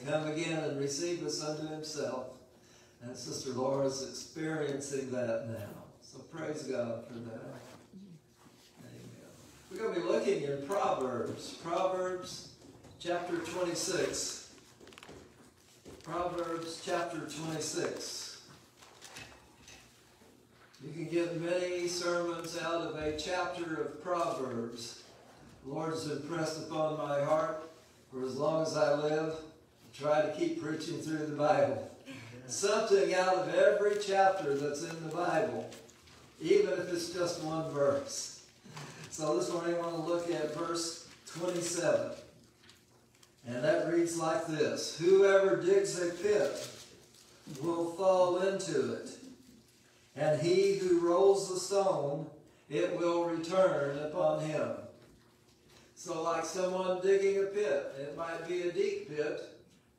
come again and receive us unto himself. And Sister Laura's experiencing that now. So praise God for that. Amen. We're going to be looking in Proverbs. Proverbs chapter 26. Proverbs chapter 26. You can get many sermons out of a chapter of Proverbs. The Lord has impressed upon my heart for as long as I live to try to keep preaching through the Bible. Something out of every chapter that's in the Bible, even if it's just one verse. So this morning I want to look at verse 27. And that reads like this: whoever digs a pit will fall into it, and he who rolls the stone, it will return upon him. So like someone digging a pit, it might be a deep pit,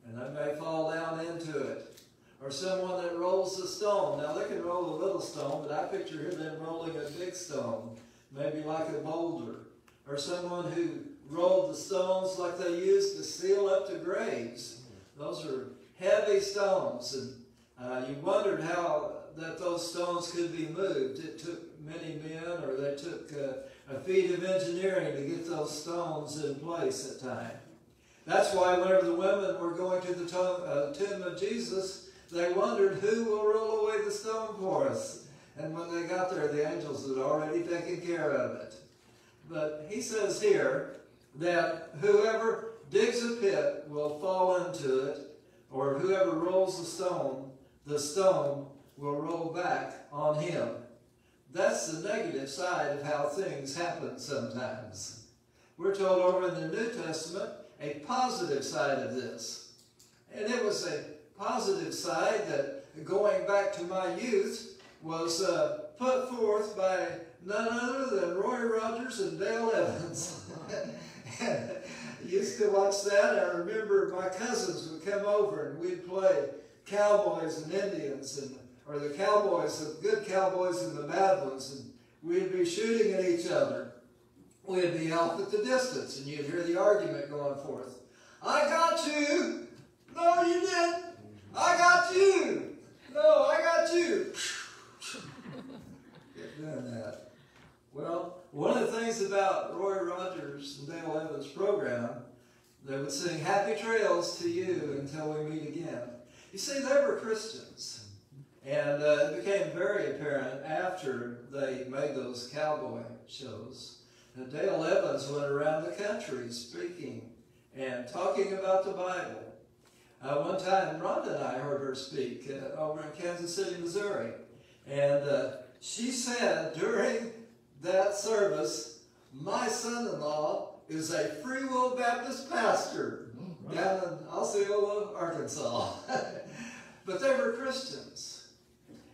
and they may fall down into it. Or someone that rolls a stone. Now they can roll a little stone, but I picture them rolling a big stone, maybe like a boulder. Or someone who rolled the stones like they used to seal up the graves. Those are heavy stones, and you wondered how that those stones could be moved. It took many men, or they took a feat of engineering to get those stones in place at times. That's why whenever the women were going to the tomb of Jesus, they wondered, who will roll away the stone for us? And when they got there, the angels had already taken care of it. But he says here that whoever digs a pit will fall into it, or whoever rolls the stone will roll back on him. That's the negative side of how things happen sometimes. We're told over in the New Testament a positive side of this. And it was a positive side that, going back to my youth, was put forth by none other than Roy Rogers and Dale Evans. And I used to watch that. I remember my cousins would come over and we'd play cowboys and Indians, or the cowboys, the good cowboys and the bad ones, and we'd be shooting at each other. We'd be off at the distance, and you'd hear the argument going forth. I got you! No, you didn't! I got you! No, I got you! Kept doing that. Well, one of the things about Roy Rogers and Dale Evans' program, they would sing Happy Trails to You Until We Meet Again. You see, they were Christians. And it became very apparent after they made those cowboy shows that Dale Evans went around the country speaking and talking about the Bible. One time, Rhonda and I heard her speak over in Kansas City, Missouri. And she said during that service, my son-in-law is a Free Will Baptist pastor down in Osceola, Arkansas. But they were Christians.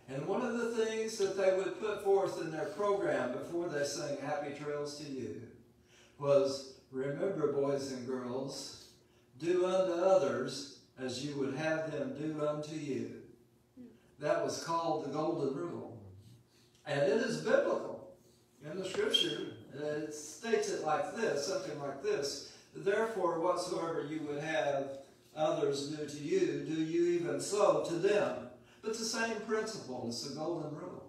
And one of the things that they would put forth in their program before they sang Happy Trails to You was, remember, boys and girls, do unto others as you would have them do unto you. That was called the Golden Rule. And it is biblical. In the Scripture, it states it like this, something like this. Therefore, whatsoever you would have others do to you, do you even so to them. But the same principle is the Golden Rule.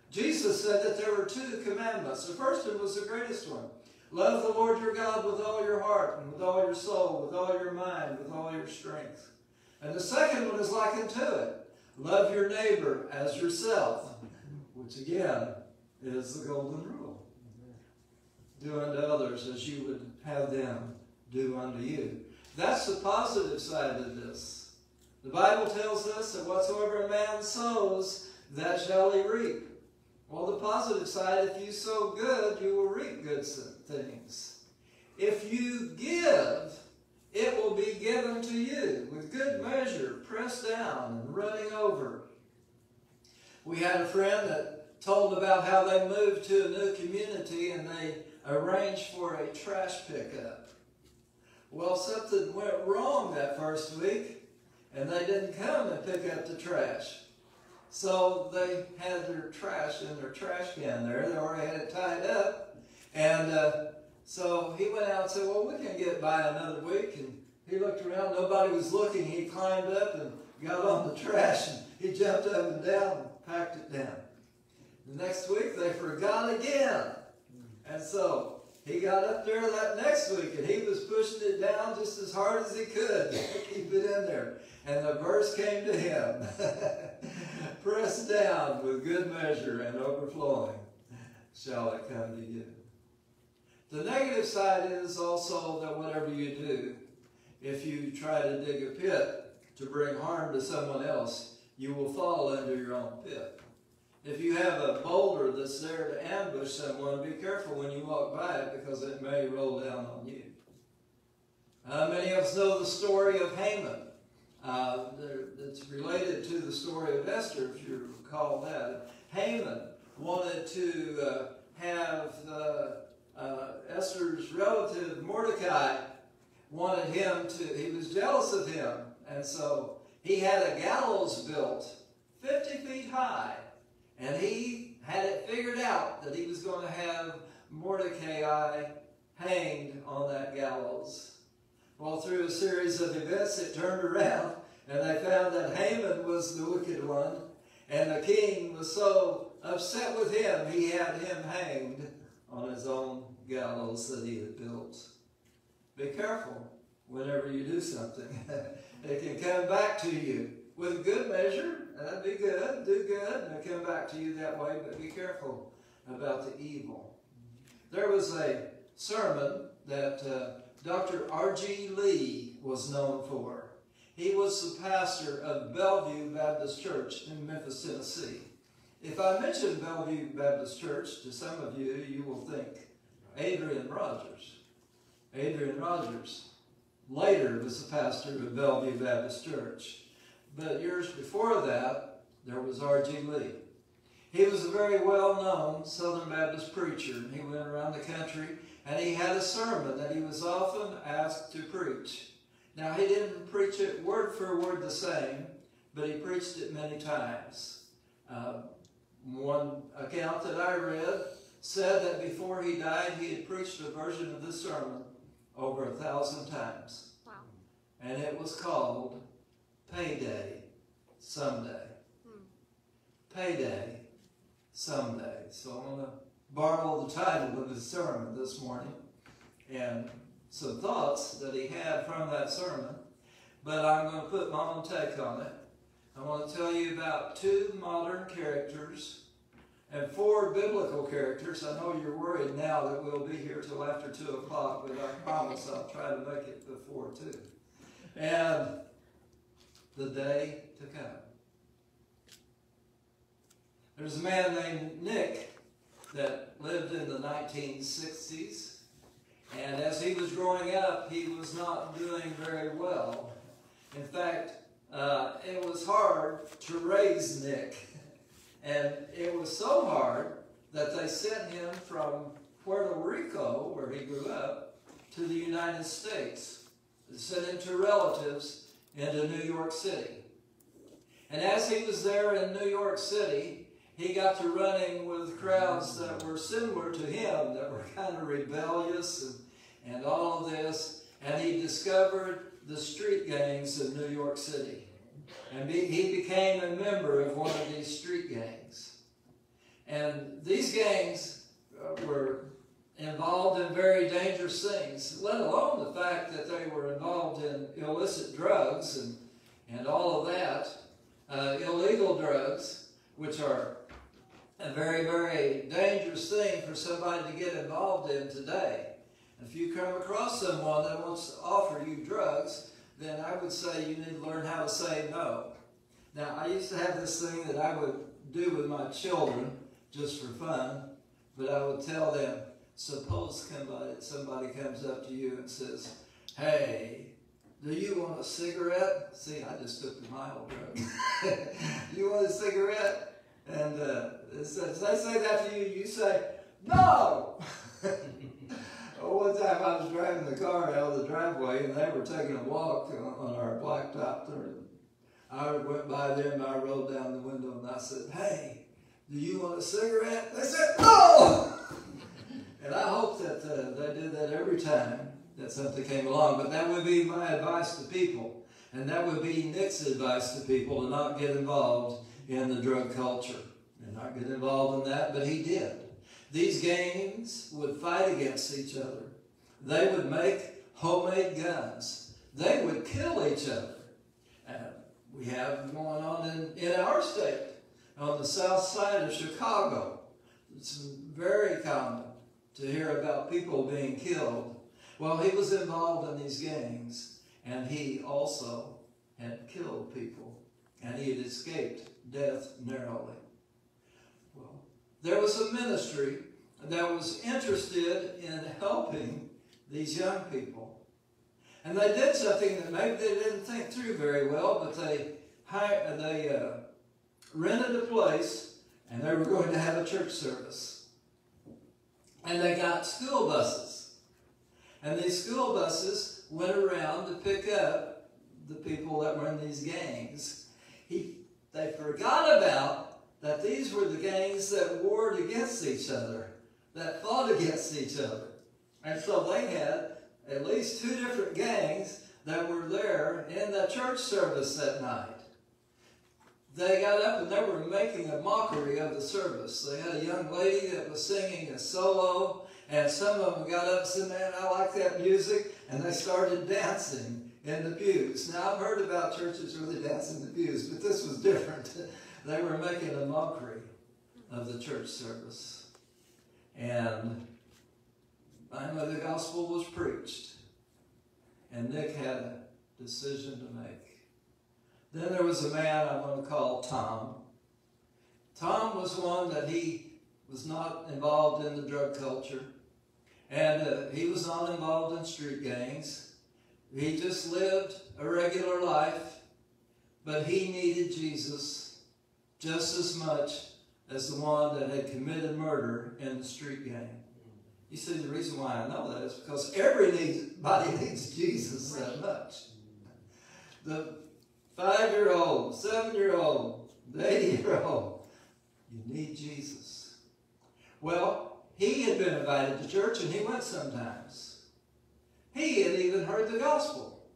Jesus said that there were two commandments. The first one was the greatest one. Love the Lord your God with all your heart, and with all your soul, with all your mind, with all your strength. And the second one is like unto it. Love your neighbor as yourself, which again is the Golden Rule. Do unto others as you would have them do unto you. That's the positive side of this. The Bible tells us that whatsoever a man sows, that shall he reap. Well, the positive side, if you sow good, you will reap good things. If you give, it will be given to you with good measure, pressed down and running over. We had a friend that told about how they moved to a new community and they arranged for a trash pickup. Well, something went wrong that first week and they didn't come and pick up the trash. So they had their trash in their trash can there. They already had it tied up. And so he went out and said, well, we can get by another week. And He looked around, nobody was looking. He climbed up and got on the trash, and he jumped up and down and packed it down. The next week, they forgot again. And so he got up there that next week, and he was pushing it down just as hard as he could to keep it in there. And the verse came to him, pressed down with good measure and overflowing shall it come to you. The negative side is also that whatever you do, if you try to dig a pit to bring harm to someone else, you will fall under your own pit. If you have a boulder that's there to ambush someone, be careful when you walk by it because it may roll down on you. Many of us know the story of Haman. It's related to the story of Esther, if you recall that. Haman wanted to have Esther's relative Mordecai wanted him to, he was jealous of him, and so he had a gallows built 50 feet high, and he had it figured out that he was going to have Mordecai hanged on that gallows. Well, through a series of events, it turned around, and they found that Haman was the wicked one, and the king was so upset with him, he had him hanged on his own gallows that he had built. Be careful whenever you do something. It can come back to you with good measure. That'd be good. Do good. And it'll come back to you that way, but be careful about the evil. There was a sermon that Dr. R.G. Lee was known for. He was the pastor of Bellevue Baptist Church in Memphis, Tennessee. If I mention Bellevue Baptist Church to some of you, you will think Adrian Rogers. Adrian Rogers later was the pastor of Bellevue Baptist Church. But years before that, there was R.G. Lee. He was a very well-known Southern Baptist preacher. He went around the country, and he had a sermon that he was often asked to preach. Now, he didn't preach it word for word the same, but he preached it many times. One account that I read said that before he died, he had preached a version of this sermon over 1,000 times. Wow. And it was called Payday Someday. Payday Someday. So I'm going to borrow the title of his sermon this morning and some thoughts that he had from that sermon, but I'm going to put my own take on it. I want to tell you about 2 modern characters and 4 biblical characters. I know you're worried now that we'll be here till after 2 o'clock, but I promise I'll try to make it before 2. And the day to come. There's a man named Nick that lived in the 1960s, and as he was growing up, he was not doing very well. In fact, it was hard to raise Nick. And it was so hard that they sent him from Puerto Rico, where he grew up, to the United States. They sent him to relatives into New York City. And as he was there in New York City, he got to running with crowds that were similar to him, that were kind of rebellious and all of this. And he discovered the street gangs of New York City. And he became a member of one of these street gangs. And these gangs were involved in very dangerous things, let alone the fact that they were involved in illicit drugs and all of that, illegal drugs, which are a very, very dangerous thing for somebody to get involved in today. If you come across someone that wants to offer you drugs, then I would say you need to learn how to say no. Now, I used to have this thing that I would do with my children just for fun, but I would tell them, suppose somebody comes up to you and says, "Hey, do you want a cigarette?" See, I just took the mild drug. "You want a cigarette?" And as they say that to you, you say, "No!" One time I was driving the car out of the driveway, and they were taking a walk on our blacktop. I went by them, and I rolled down the window, and I said, "Hey, do you want a cigarette?" They said, "No!" And I hope that they did that every time that something came along. But that would be my advice to people. And that would be Nick's advice to people, to not get involved in the drug culture. And not get involved in that, but he did. These gangs would fight against each other. They would make homemade guns. They would kill each other. We have going on in our state, on the south side of Chicago. It's very common to hear about people being killed. Well, he was involved in these gangs, and he also had killed people, and he had escaped death narrowly. Well, there was a ministry that was interested in helping these young people. And they did something that maybe they didn't think through very well, but they rented a place, and they were going to have a church service. And they got school buses. And these school buses went around to pick up the people that were in these gangs. They forgot about that these were the gangs that warred against each other, that fought against each other. And so they had at least 2 different gangs that were there in the church service that night. They got up and they were making a mockery of the service. They had a young lady that was singing a solo, and some of them got up and said, "Man, I like that music," and they started dancing in the pews. Now, I've heard about churches really dancing in the pews, but this was different. They were making a mockery of the church service. And finally, the gospel was preached, and Nick had a decision to make. Then there was a man I'm going to call Tom. Tom was one that he was not involved in the drug culture, and he was not involved in street gangs. He just lived a regular life, but he needed Jesus just as much as the one that had committed murder in the street gang. You see, the reason why I know that is because everybody needs Jesus that much. The 5-year-old, 7-year-old, the 80-year-old, you need Jesus. Well, he had been invited to church, and he went sometimes. He had even heard the gospel.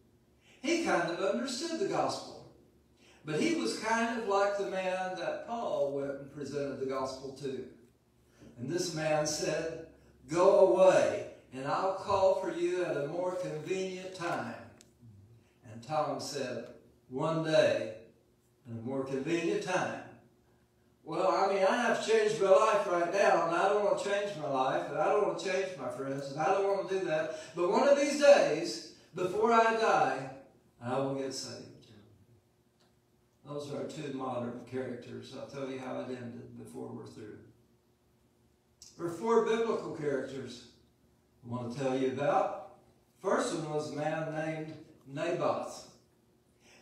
He kind of understood the gospel. But he was kind of like the man that Paul went and presented the gospel to. And this man said, "Go away, and I'll call for you at a more convenient time." And Tom said, "One day, at a more convenient time." Well, I mean, I have to change my life right now, and I don't want to change my life, and I don't want to change my friends, and I don't want to do that. But one of these days, before I die, I will get saved. Those are our 2 modern characters. I'll tell you how it ended before we're through. There are 4 biblical characters I want to tell you about. First one was a man named Naboth.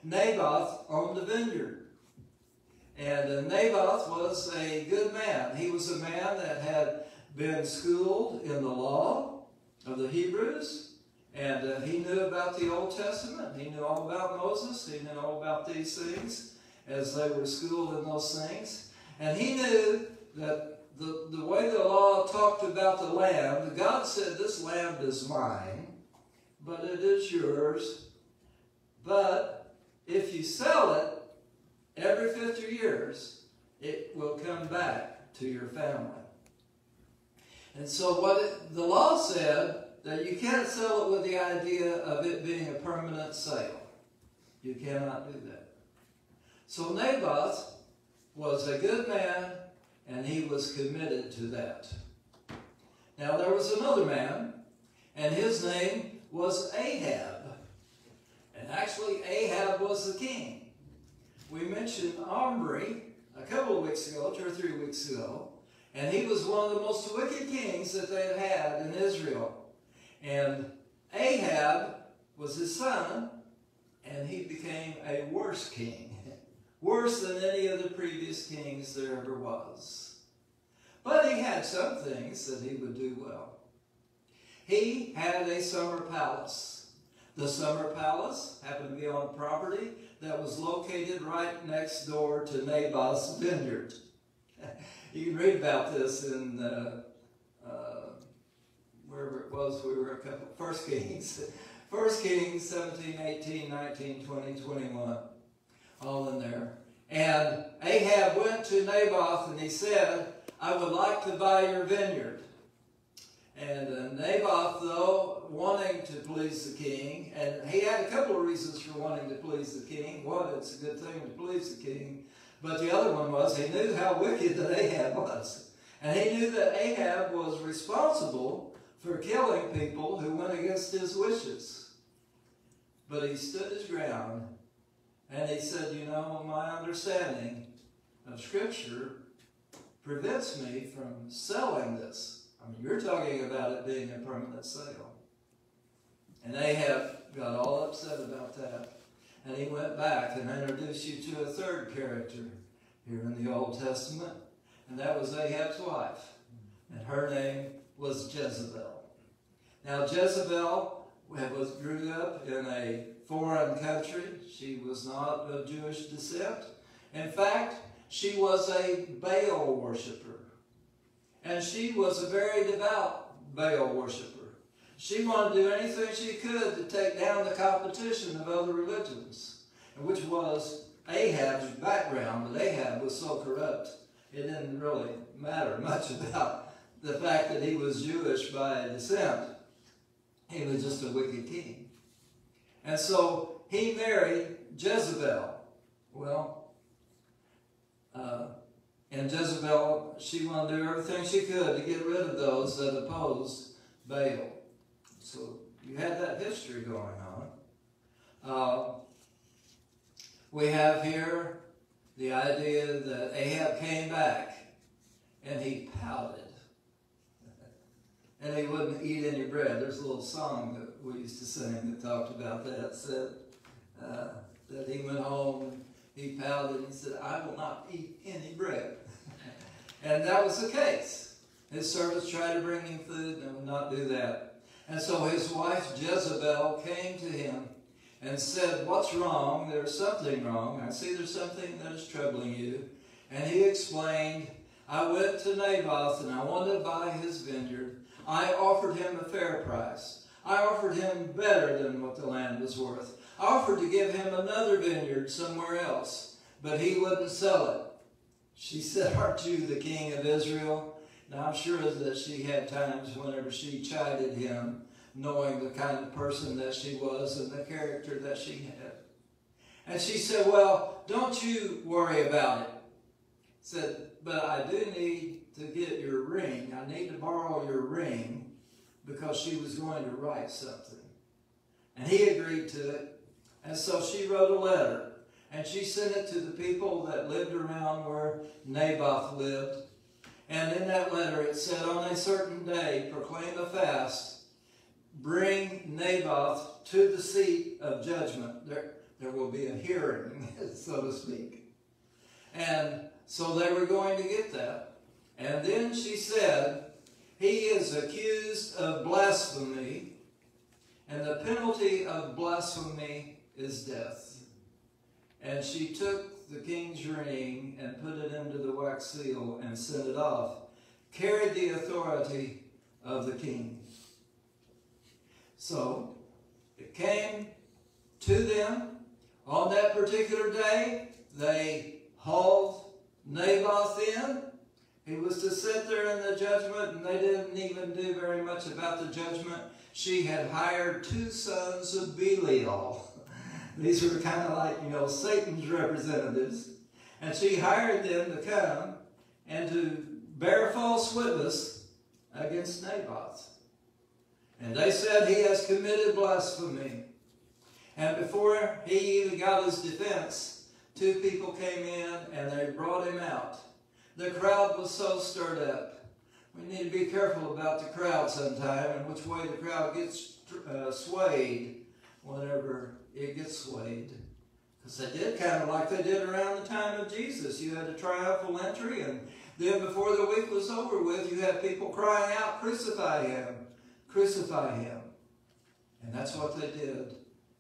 Naboth owned a vineyard. And Naboth was a good man. He was a man that had been schooled in the law of the Hebrews. And he knew about the Old Testament. He knew all about Moses. He knew all about these things as they were schooled in those things. And he knew that the way the law talked about the land, God said, "This land is mine, but it is yours. But if you sell it, every 50 years, it will come back to your family." And so the law said that you can't sell it with the idea of it being a permanent sale. You cannot do that. So Naboth was a good man, and he was committed to that. Now there was another man, and his name was Ahab. And actually Ahab was the king. We mentioned Omri a couple of weeks ago, 2 or 3 weeks ago, and he was one of the most wicked kings that they had in Israel. And Ahab was his son, and he became a worse king. Worse than any of the previous kings there ever was. But he had some things that he would do well. He had a summer palace. The summer palace happened to be on property that was located right next door to Naboth's vineyard. You can read about this in wherever it was, we were a couple, 1 Kings. 1 Kings 17, 18, 19, 20, 21. All in there. And Ahab went to Naboth and he said, I would like to buy your vineyard. And Naboth, though, wanting to please the king, and he had a couple of reasons for wanting to please the king. One, it's a good thing to please the king. But the other one was he knew how wicked that Ahab was. And he knew that Ahab was responsible for killing people who went against his wishes. But he stood his ground and he said, you know, my understanding of Scripture prevents me from selling this. I mean, you're talking about it being a permanent sale. And Ahab got all upset about that. And he went back and introduced you to a third character here in the Old Testament. And that was Ahab's wife. And her name was Jezebel. Now, Jezebel grew up in a foreign country. She was not of Jewish descent. In fact, she was a Baal worshiper. And she was a very devout Baal worshiper. She wanted to do anything she could to take down the competition of other religions, which was Ahab's background. But Ahab was so corrupt, it didn't really matter much about the fact that he was Jewish by descent. He was just a wicked king. And so he married Jezebel. Well, and Jezebel, she wanted to do everything she could to get rid of those that opposed Baal. So you had that history going on. We have here the idea that Ahab came back and he pouted. And he wouldn't eat any bread. There's a little song that we used to sing that talked about that. It said that he went home and he pouted and he said, I will not eat any bread. And that was the case. His servants tried to bring him food and would not do that. And so his wife Jezebel came to him and said, what's wrong? There's something wrong. I see there's something that is troubling you. And he explained, I went to Naboth and I wanted to buy his vineyard. I offered him a fair price. I offered him better than what the land was worth. I offered to give him another vineyard somewhere else, but he wouldn't sell it. She said, aren't you the king of Israel? Now, I'm sure that she had times whenever she chided him, knowing the kind of person that she was and the character that she had. And she said, well, don't you worry about it. Said, but I do need to get your ring. I need to borrow your ring, because she was going to write something. And he agreed to it. And so she wrote a letter. And she sent it to the people that lived around where Naboth lived. And in that letter it said, on a certain day, proclaim a fast. Bring Naboth to the seat of judgment. There will be a hearing, so to speak. And so they were going to get that. And then she said, he is accused of blasphemy, and the penalty of blasphemy is death. And she took the king's ring and put it into the wax seal and sent it off, carried the authority of the king. So it came to them on that particular day. They hauled Naboth in. He was to sit there in the judgment, and they didn't even do very much about the judgment. She had hired 2 sons of Belial. These were kind of like, Satan's representatives. And she hired them to come and to bear false witness against Naboth. And they said he has committed blasphemy. And before he even got his defense, 2 people came in and they brought him out. The crowd was so stirred up. We need to be careful about the crowd sometime and which way the crowd gets swayed whenever it gets swayed. Because they did kind of like they did around the time of Jesus. You had a triumphal entry, and then before the week was over with, you had people crying out, crucify him, crucify him. And that's what they did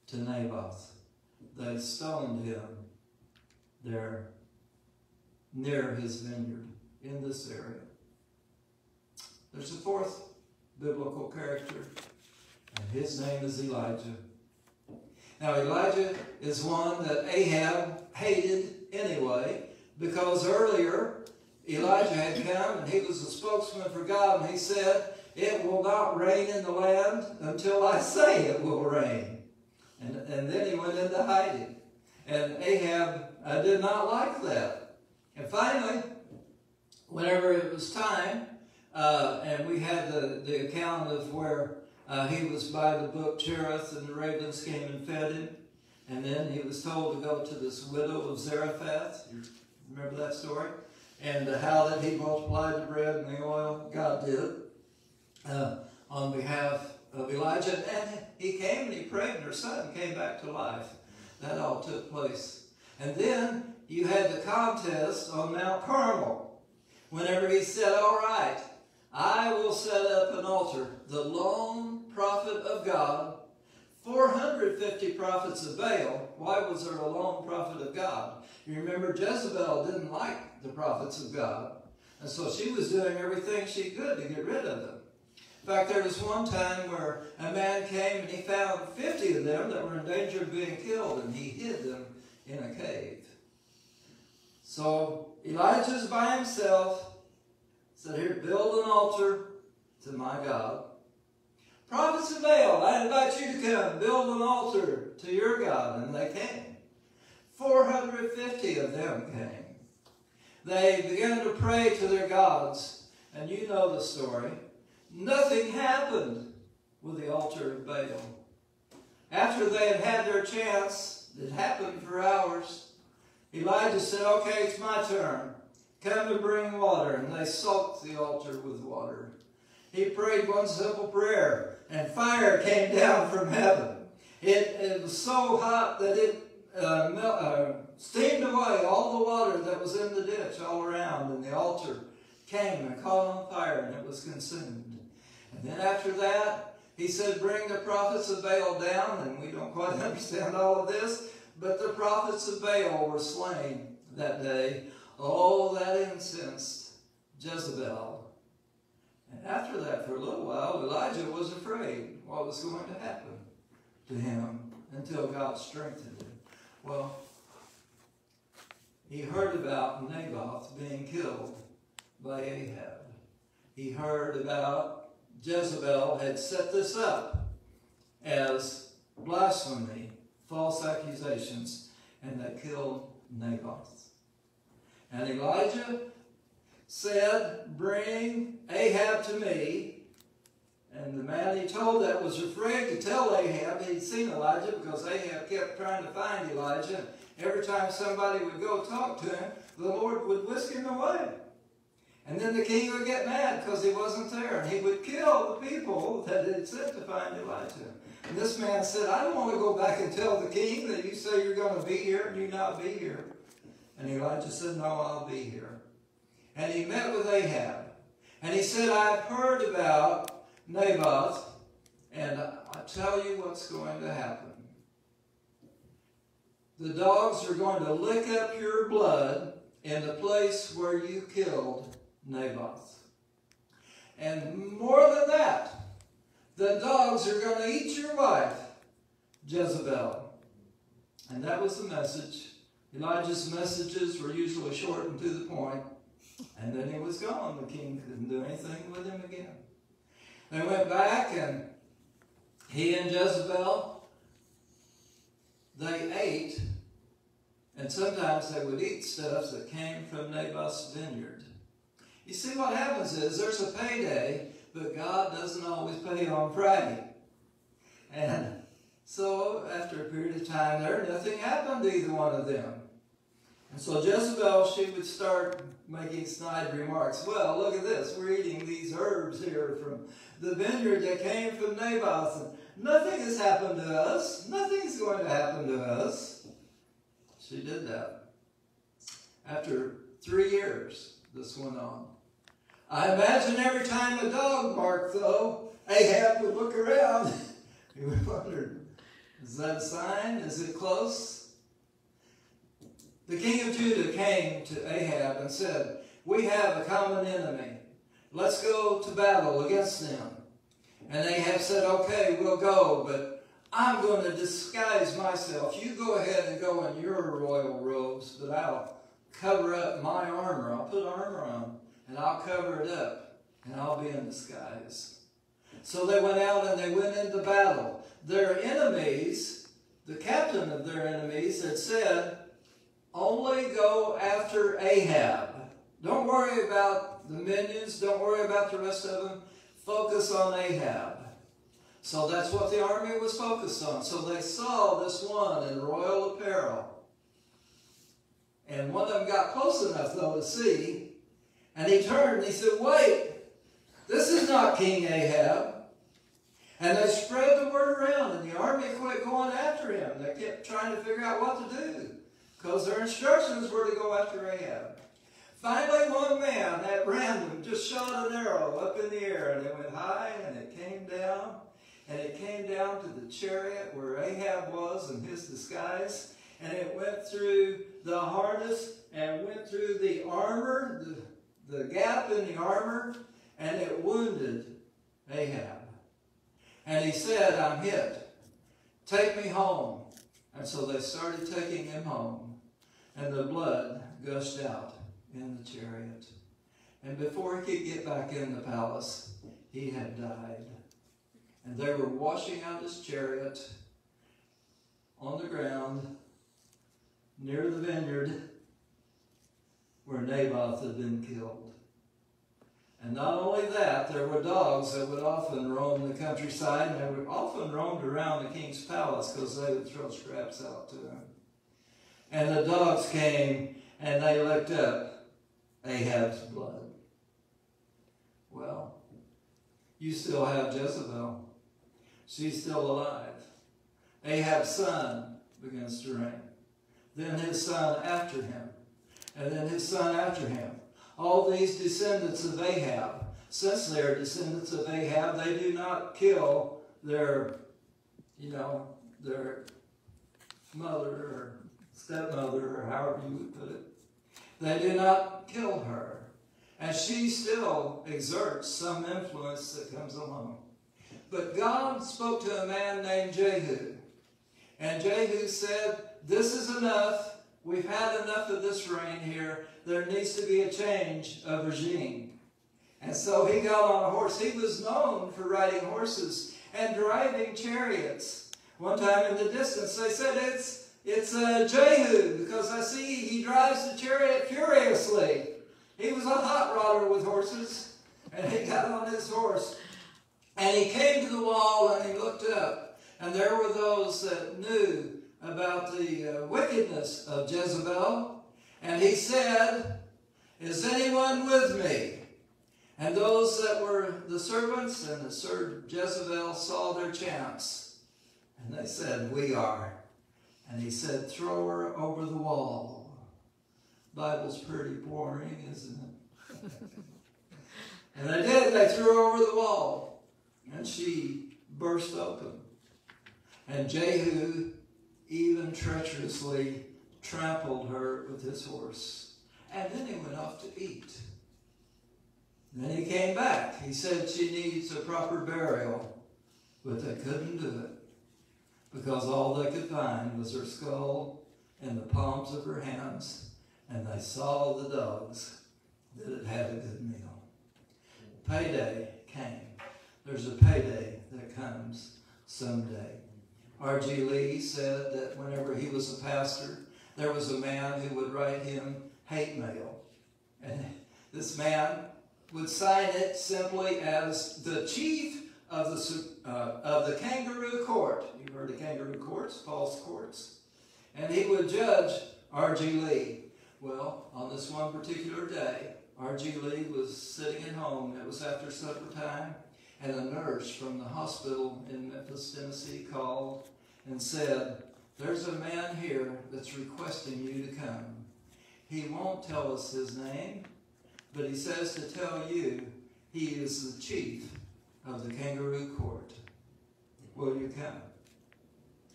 to Naboth. They stoned him there near his vineyard in this area. There's a 4th biblical character, and his name is Elijah. Now, Elijah is one that Ahab hated anyway, because earlier Elijah had come and he was a spokesman for God, and he said, "It will not rain in the land until I say it will rain." And then he went into hiding. And Ahab did not like that. And finally, whenever it was time, and we had the account of where he was by the brook Cherith, and the ravens came and fed him. And then he was told to go to this widow of Zarephath. You remember that story? And how that he multiplied the bread and the oil. God did on behalf of Elijah. And he came and he prayed, and her son came back to life. That all took place. And then you had the contest on Mount Carmel. Whenever he said, "All right, I will set up an altar." The lone prophet of God, 450 prophets of Baal. Why was there a lone prophet of God? You remember Jezebel didn't like the prophets of God. And so she was doing everything she could to get rid of them. In fact, there was one time where a man came and he found 50 of them that were in danger of being killed, and he hid them in a cave. So Elijah's by himself, said, "Here, build an altar to my God." Prophets of Baal, I invite you to come, build an altar to your God. And they came. 450 of them came. They began to pray to their gods. And you know the story. Nothing happened with the altar of Baal. After they had had their chance, it happened for hours. Elijah said, "Okay, it's my turn. Come and bring water." And they soaked the altar with water. He prayed one simple prayer, and fire came down from heaven. It was so hot that it steamed away all the water that was in the ditch all around, and the altar came and caught on fire, and it was consumed. And then after that, he said, "Bring the prophets of Baal down," and we don't quite understand all of this, but the prophets of Baal were slain that day. Oh, that incensed Jezebel. And after that, for a little while, Elijah was afraid what was going to happen to him until God strengthened him. Well, he heard about Naboth being killed by Ahab. He heard about Jezebel had set this up as blasphemy, false accusations, and they killed Naboth. And Elijah said, "Bring Ahab to me." And the man he told that was afraid to tell Ahab he'd seen Elijah, because Ahab kept trying to find Elijah. Every time somebody would go talk to him, the Lord would whisk him away. And then the king would get mad because he wasn't there, and he would kill the people that had sent to find Elijah. And this man said, "I don't want to go back and tell the king that you say you're going to be here and you not be here." And Elijah said, "No, I'll be here." And he met with Ahab. And he said, "I've heard about Naboth, and I tell you what's going to happen. The dogs are going to lick up your blood in the place where you killed Naboth. And more than that, the dogs are going to eat your wife, Jezebel." And that was the message. Elijah's messages were usually short and to the point. And then he was gone. The king couldn't do anything with him again. They went back, and he and Jezebel, they ate. And sometimes they would eat stuff that came from Naboth's vineyard. You see, what happens is there's a payday, but God doesn't always pay on Friday. And so after a period of time there, nothing happened to either one of them. And so Jezebel, she would start making snide remarks. "Well, look at this. We're eating these herbs here from the vineyard that came from Naboth, and nothing has happened to us. Nothing's going to happen to us." She did that. After 3 years, this went on. I imagine every time a dog barked, though, Ahab would look around. He would wonder, is that a sign? Is it close? The king of Judah came to Ahab and said, "We have a common enemy. Let's go to battle against them." And Ahab said, okay, we'll go, but I'm going to disguise myself. You go ahead and go in your royal robes, but I'll cover up my armor. I'll put armor on, and I'll cover it up, and I'll be in disguise. So they went out and they went into battle. Their enemies, the captain of their enemies, had said, only go after Ahab. Don't worry about the minions. Don't worry about the rest of them. Focus on Ahab. So that's what the army was focused on. So they saw this one in royal apparel. And one of them got close enough, though, to see. And he turned and he said, wait, this is not King Ahab. And they spread the word around, and the army quit going after him. They kept trying to figure out what to do, because their instructions were to go after Ahab. Finally, one man at random just shot an arrow up in the air, and it went high, and it came down. And it came down to the chariot where Ahab was in his disguise. And it went through the harness and went through the armor, the gap in the armor, and it wounded Ahab. And he said, I'm hit. Take me home. And so they started taking him home. And the blood gushed out in the chariot. And before he could get back in the palace, he had died. And they were washing out his chariot on the ground near the vineyard where Naboth had been killed. And not only that, there were dogs that would often roam the countryside, and they would often roamed around the king's palace because they would throw scraps out to him. And the dogs came and they licked up Ahab's blood. Well, you still have Jezebel. She's still alive. Ahab's son begins to reign. Then his son after him. And then his son after him. All these descendants of Ahab, since they are descendants of Ahab, they do not kill their mother or stepmother, or however you would put it. They do not kill her. And she still exerts some influence that comes along. But God spoke to a man named Jehu. And Jehu said, this is enough. We've had enough of this reign here. There needs to be a change of regime. And so he got on a horse. He was known for riding horses and driving chariots. One time in the distance, they said, it's Jehu, because I see he drives the chariot furiously. He was a hot rodder with horses, and he got on his horse. And he came to the wall, and he looked up. And there were those that knew about the wickedness of Jezebel. And he said, is anyone with me? And those that were the servants and the servant Jezebel saw their chance. And they said, we are. And he said, throw her over the wall. Bible's pretty boring, isn't it? And they did. They threw her over the wall. And she burst open. And Jehu even treacherously trampled her with his horse. And then he went off to eat. And then he came back. He said she needs a proper burial, but they couldn't do it because all they could find was her skull and the palms of her hands, and they saw the dogs that had had a good meal. Payday came. There's a payday that comes someday. R.G. Lee said that whenever he was a pastor, there was a man who would write him hate mail. And this man would sign it simply as the chief of the kangaroo court. You've heard of kangaroo courts, false courts. And he would judge R.G. Lee. Well, on this one particular day, R.G. Lee was sitting at home. It was after supper time. And a nurse from the hospital in Memphis, Tennessee called and said, there's a man here that's requesting you to come. He won't tell us his name, but he says to tell you he is the chief of the kangaroo court. Will you come?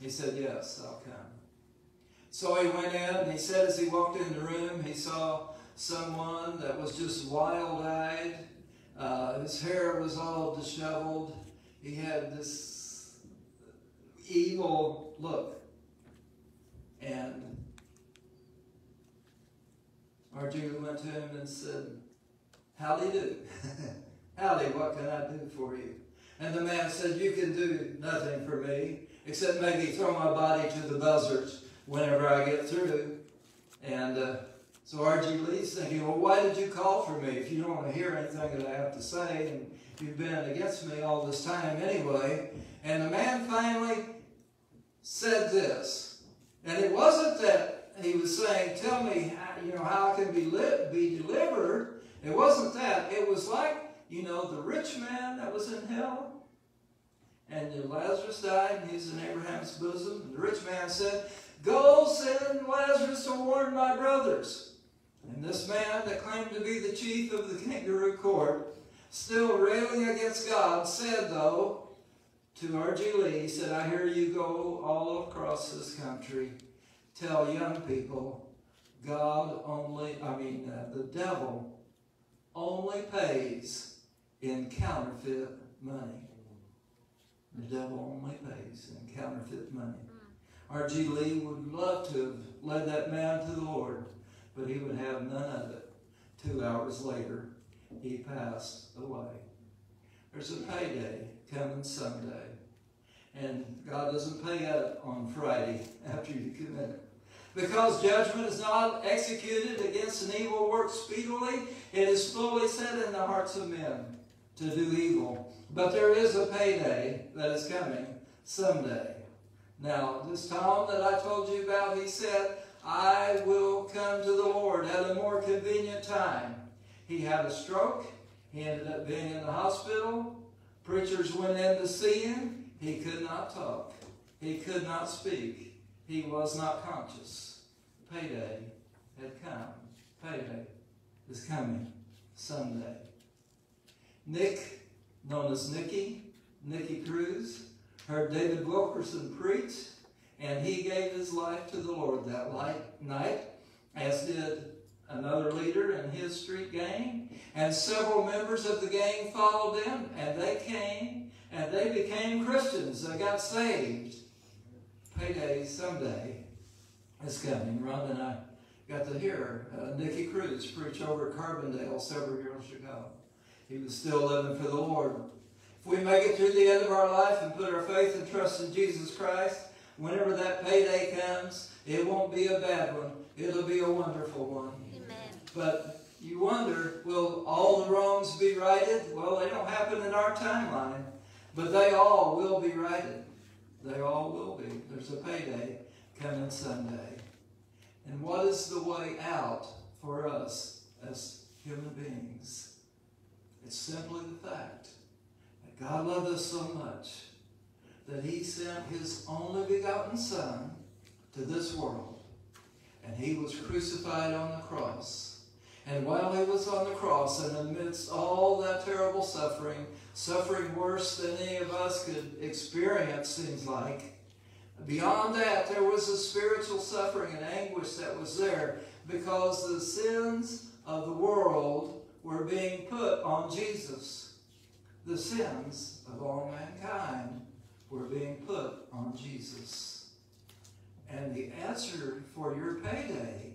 He said, yes, I'll come. So he went in, and he said as he walked in the room, he saw someone that was just wild-eyed. His hair was all disheveled. he had this evil look. And RG went to him and said, "Howdy do." "Howdy, what can I do for you?" And the man said, "You can do nothing for me, except maybe throw my body to the buzzards whenever I get through." And so R.G. Lee's thinking, well, why did you call for me if you don't want to hear anything that I have to say, and you've been against me all this time anyway? And the man finally said this. And it wasn't that he was saying, tell me how I can be delivered. It wasn't that. It was like, the rich man that was in hell. And Lazarus died, and he's in Abraham's bosom. And the rich man said, "Go send Lazarus to warn my brothers." And this man that claimed to be the chief of the kangaroo court, still railing against God, said, though, to R.G. Lee, he said, "I hear you go all across this country. Tell young people, the devil only pays in counterfeit money." The devil only pays in counterfeit money. R.G. Lee would love to have led that man to the Lord, but he would have none of it. 2 hours later, he passed away. There's a payday coming someday. And God doesn't pay it on Friday after you commit it. Because judgment is not executed against an evil work speedily, it is fully set in the hearts of men to do evil. But there is a payday that is coming someday. Now, this Tom that I told you about, he said, "I will come to the Lord at a more convenient time." He had a stroke. He ended up being in the hospital. Preachers went in to see him. He could not talk. He could not speak. He was not conscious. Payday had come. Payday is coming someday. Nick, known as Nicky Cruz, heard David Wilkerson preach, and he gave his life to the Lord that night, as did another leader in his street gang, and several members of the gang followed them, and they came, and they became Christians. They got saved. Payday someday is coming. Ron and I got to hear Nicky Cruz preach over at Carbondale several years ago. He was still living for the Lord. If we make it through the end of our life and put our faith and trust in Jesus Christ, whenever that payday comes, it won't be a bad one. It'll be a wonderful one. Amen. But you wonder, will all the wrongs be righted? Well, they don't happen in our timeline, but they all will be righted. They all will be. There's a payday coming someday. And what is the way out for us as human beings? It's simply the fact that God loved us so much that he sent his only begotten Son to this world. And he was crucified on the cross. And while he was on the cross, and amidst all that terrible suffering, suffering worse than any of us could experience, seems like, beyond that, there was a spiritual suffering and anguish that was there because the sins of the world were being put on Jesus. The sins of all mankind were being put on Jesus. And the answer for your payday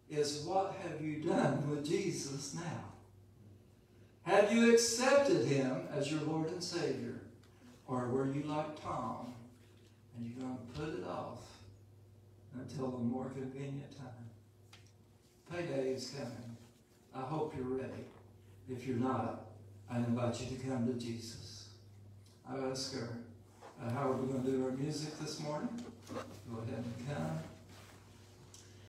is, what have you done with Jesus now? Have you accepted him as your Lord and Savior? Or were you like Tom, and you're going to put it off until a more convenient time? Payday is coming. I hope you're ready. If you're not, I invite you to come to Jesus. I ask her, how are we going to do our music this morning? Go ahead and come.